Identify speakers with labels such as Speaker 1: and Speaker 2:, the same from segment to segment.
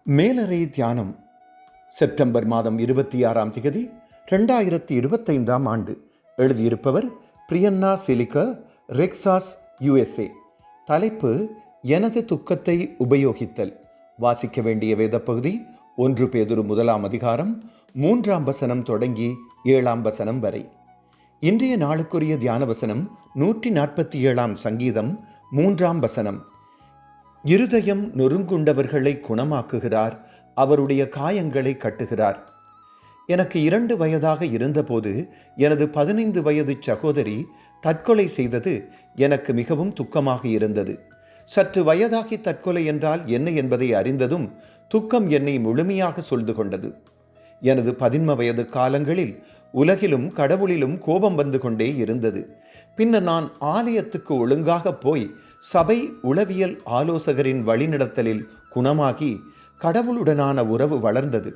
Speaker 1: மேலறை தியானம் செப்டம்பர் மாதம் 26ஆம் திகதி 2025ஆம் ஆண்டு. எழுதியிருப்பவர் பிரியன்னா சிலிகா, ரெக்சாஸ், USA. தலைப்பு: எனது துக்கத்தை உபயோகித்தல். வாசிக்க வேண்டிய வேத பகுதி 1 பேதுரு 1ஆம் அதிகாரம் 3ஆம் வசனம் தொடங்கி 7ஆம் வசனம் வரை. இன்றைய நாளுக்குரிய தியான வசனம் 147ஆம் சங்கீதம் 3ஆம் வசனம். இருதயம் நொறுங்குண்டவர்களை குணமாக்குகிறார், அவருடைய காயங்களை கட்டுகிறார். எனக்கு 2 வயதாக இருந்தபோது எனது 15 வயது சகோதரி தற்கொலை செய்தது எனக்கு மிகவும் துக்கமாக இருந்தது. சற்று வயதாகி தற்கொலை என்றால் என்ன என்பதை அறிந்ததும் துக்கம் என்னை முழுமையாக சூழ்ந்து கொண்டது. எனது 15 வயது காலங்களில் உலகிலும் கடவுளிலும் கோபம் வந்து கொண்டே இருந்தது. பின்னர் நான் ஆலயத்துக்கு ஒழுங்காக போய் சபை உளவியல் ஆலோசகரின் வழிநடத்தலில் குணமாகி கடவுளுடனான உறவு வளர்ந்தது.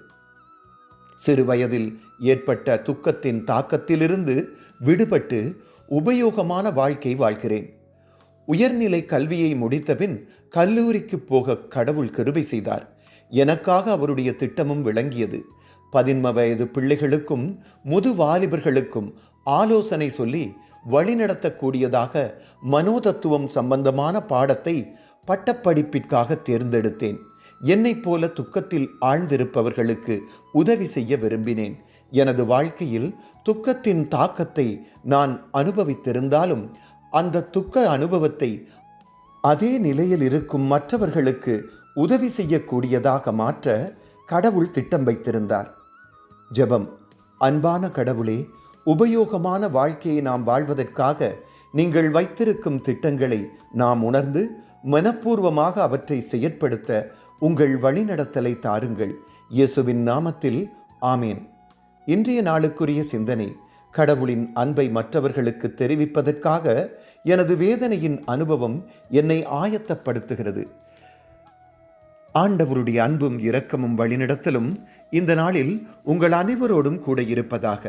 Speaker 1: சிறு வயதில் ஏற்பட்ட துக்கத்தின் தாக்கத்திலிருந்து விடுபட்டு உபயோகமான வாழ்க்கை வாழ்கிறேன். உயர்நிலை கல்வியை முடித்தபின் கல்லூரிக்கு போக கடவுள் கிருபை செய்தார். எனக்காக அவருடைய திட்டமும் விளங்கியது. 15 வயது பிள்ளைகளுக்கும் முது வாலிபர்களுக்கும் ஆலோசனை சொல்லி வழிநடத்தக்கூடியதாக மனோதத்துவம் சம்பந்தமான பாடத்தை பட்டப்படிப்பிற்காக தேர்ந்தெடுத்தேன். என்னைப் போல துக்கத்தில் ஆழ்ந்திருப்பவர்களுக்கு உதவி செய்ய விரும்பினேன். எனது வாழ்க்கையில் துக்கத்தின் தாக்கத்தை நான் அனுபவித்திருந்தாலும் அந்த துக்க அனுபவத்தை அதே நிலையில் இருக்கும் மற்றவர்களுக்கு உதவி செய்யக்கூடியதாக மாற்ற கடவுள் திட்டம் வைத்திருந்தார். ஜெபம். அன்பான கடவுளே, உபயோகமான வாழ்க்கையை நாம் வாழ்வதற்காக நீங்கள் வைத்திருக்கும் திட்டங்களை நாம் உணர்ந்து மனப்பூர்வமாக அவற்றை செயற்படுத்த உங்கள் வழிநடத்தலை தாருங்கள். இயேசுவின் நாமத்தில் ஆமேன். இன்றைய நாளுக்குரிய சிந்தனை: கடவுளின் அன்பை மற்றவர்களுக்கு தெரிவிப்பதற்காக எனது வேதனையின் அனுபவம் என்னை ஆயத்தப்படுத்துகிறது. ஆண்டவருடைய அன்பும் இரக்கமும் வழிநடத்தலும் இந்த நாளில் உங்கள் அனைவரோடும் கூட இருப்பதாக.